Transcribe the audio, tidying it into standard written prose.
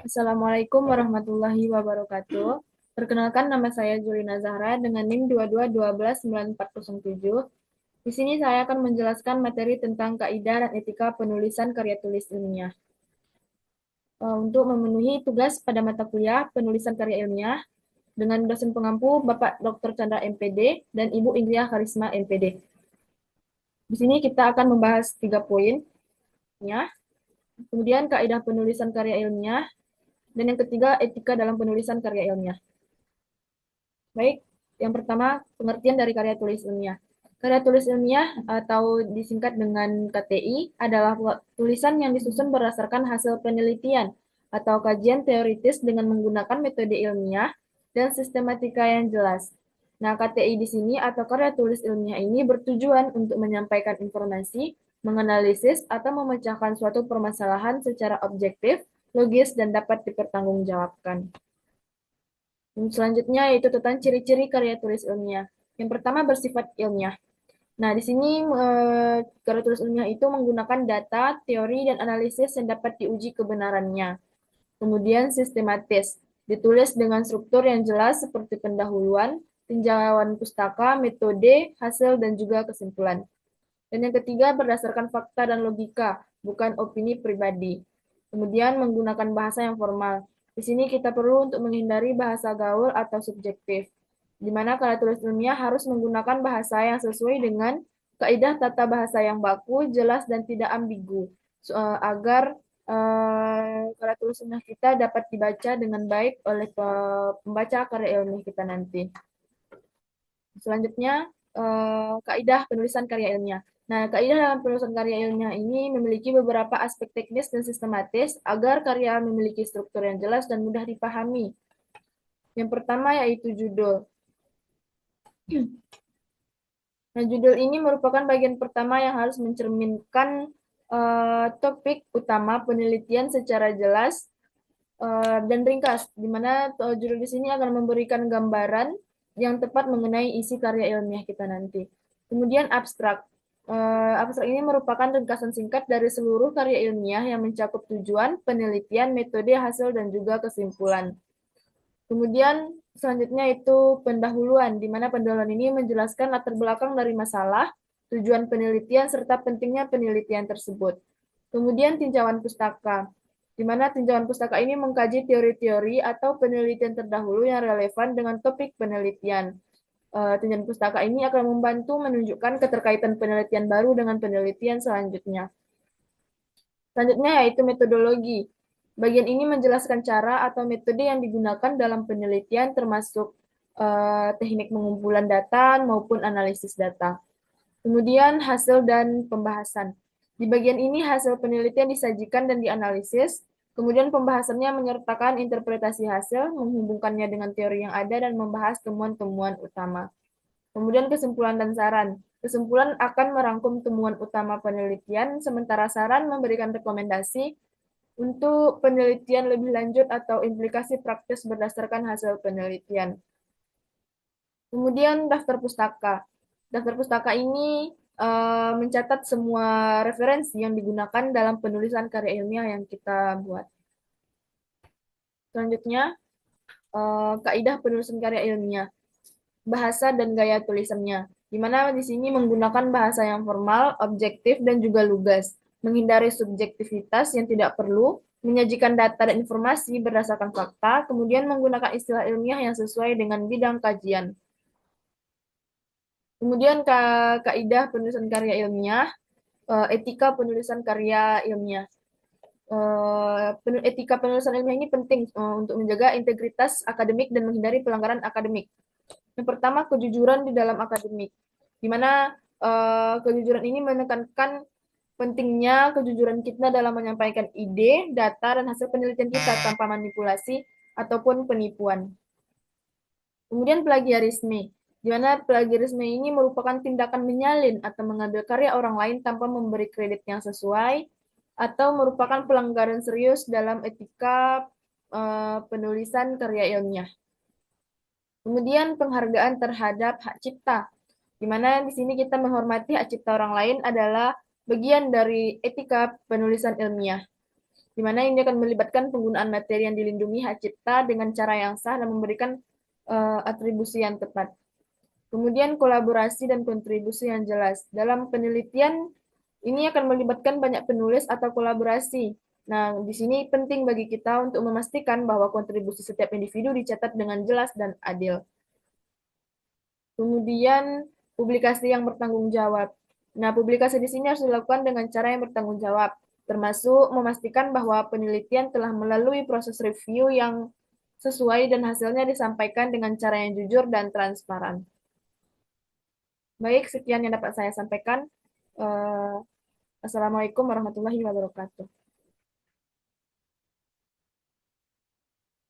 Assalamualaikum warahmatullahi wabarakatuh. Perkenalkan nama saya Julina Zahra dengan NIM 22129407. Di sini saya akan menjelaskan materi tentang kaidah dan etika penulisan karya tulis ilmiah. Untuk memenuhi tugas pada mata kuliah penulisan karya ilmiah dengan dosen pengampu Bapak Dr. Chandra MPD dan Ibu Ingriah Karisma MPD. Di sini kita akan membahas 3 poin, kemudian kaidah penulisan karya ilmiah, dan yang ketiga etika dalam penulisan karya ilmiah. Baik, yang pertama pengertian dari karya tulis ilmiah. Karya tulis ilmiah atau disingkat dengan KTI adalah tulisan yang disusun berdasarkan hasil penelitian atau kajian teoritis dengan menggunakan metode ilmiah dan sistematika yang jelas. Nah, KTI di sini atau karya tulis ilmiah ini bertujuan untuk menyampaikan informasi, menganalisis, atau memecahkan suatu permasalahan secara objektif, logis, dan dapat dipertanggungjawabkan. Selanjutnya yaitu tentang ciri-ciri karya tulis ilmiah. Yang pertama bersifat ilmiah. Nah, di sini karya tulis ilmiah itu menggunakan data, teori, dan analisis yang dapat diuji kebenarannya. Kemudian sistematis, ditulis dengan struktur yang jelas seperti pendahuluan, tinjauan pustaka, metode, hasil, dan juga kesimpulan. Dan yang ketiga berdasarkan fakta dan logika, bukan opini pribadi. Kemudian menggunakan bahasa yang formal. Di sini kita perlu untuk menghindari bahasa gaul atau subjektif, di mana karya tulis ilmiah harus menggunakan bahasa yang sesuai dengan kaidah tata bahasa yang baku, jelas, dan tidak ambigu, agar karya tulis ilmiah kita dapat dibaca dengan baik oleh pembaca karya ilmiah kita nanti. Selanjutnya, kaidah penulisan karya ilmiah. Nah, kaidah dalam penulisan karya ilmiah ini memiliki beberapa aspek teknis dan sistematis agar karya memiliki struktur yang jelas dan mudah dipahami. Yang pertama yaitu judul. Nah, judul ini merupakan bagian pertama yang harus mencerminkan topik utama penelitian secara jelas dan ringkas, di mana judul di sini akan memberikan gambaran yang tepat mengenai isi karya ilmiah kita nanti. Kemudian abstrak. Abstrak ini merupakan ringkasan singkat dari seluruh karya ilmiah yang mencakup tujuan, penelitian, metode, hasil, dan juga kesimpulan. Kemudian selanjutnya itu pendahuluan, di mana pendahuluan ini menjelaskan latar belakang dari masalah, tujuan penelitian, serta pentingnya penelitian tersebut. Kemudian tinjauan pustaka, di mana tinjauan pustaka ini mengkaji teori-teori atau penelitian terdahulu yang relevan dengan topik penelitian. Tinjauan pustaka ini akan membantu menunjukkan keterkaitan penelitian baru dengan penelitian selanjutnya. Selanjutnya yaitu metodologi. Bagian ini menjelaskan cara atau metode yang digunakan dalam penelitian termasuk teknik pengumpulan data maupun analisis data. Kemudian hasil dan pembahasan. Di bagian ini hasil penelitian disajikan dan dianalisis, kemudian pembahasannya menyertakan interpretasi hasil, menghubungkannya dengan teori yang ada dan membahas temuan-temuan utama. Kemudian kesimpulan dan saran. Kesimpulan akan merangkum temuan utama penelitian, sementara saran memberikan rekomendasi untuk penelitian lebih lanjut atau implikasi praktis berdasarkan hasil penelitian. Kemudian daftar pustaka. Daftar pustaka ini mencatat semua referensi yang digunakan dalam penulisan karya ilmiah yang kita buat. Selanjutnya, kaidah penulisan karya ilmiah. Bahasa dan gaya tulisannya, di mana di sini menggunakan bahasa yang formal, objektif, dan juga lugas, menghindari subjektivitas yang tidak perlu, menyajikan data dan informasi berdasarkan fakta, kemudian menggunakan istilah ilmiah yang sesuai dengan bidang kajian. Kemudian kaidah penulisan karya ilmiah, etika penulisan karya ilmiah. Etika penulisan ilmiah ini penting untuk menjaga integritas akademik dan menghindari pelanggaran akademik. Yang pertama, kejujuran di dalam akademik, di mana kejujuran ini menekankan pentingnya kejujuran kita dalam menyampaikan ide, data, dan hasil penelitian kita tanpa manipulasi ataupun penipuan. Kemudian plagiarisme, di mana plagiarisme ini merupakan tindakan menyalin atau mengambil karya orang lain tanpa memberi kredit yang sesuai, atau merupakan pelanggaran serius dalam etika penulisan karya ilmiah. Kemudian penghargaan terhadap hak cipta, di mana di sini kita menghormati hak cipta orang lain adalah bagian dari etika penulisan ilmiah. di mana ini akan melibatkan penggunaan materi yang dilindungi hak cipta dengan cara yang sah dan memberikan atribusi yang tepat. Kemudian kolaborasi dan kontribusi yang jelas. Dalam penelitian ini akan melibatkan banyak penulis atau kolaborasi. Nah, di sini penting bagi kita untuk memastikan bahwa kontribusi setiap individu dicatat dengan jelas dan adil. Kemudian publikasi yang bertanggung jawab. Nah, publikasi di sini harus dilakukan dengan cara yang bertanggung jawab, termasuk memastikan bahwa penelitian telah melalui proses review yang sesuai dan hasilnya disampaikan dengan cara yang jujur dan transparan. Baik, sekian yang dapat saya sampaikan. Eh, Assalamualaikum warahmatullahi wabarakatuh.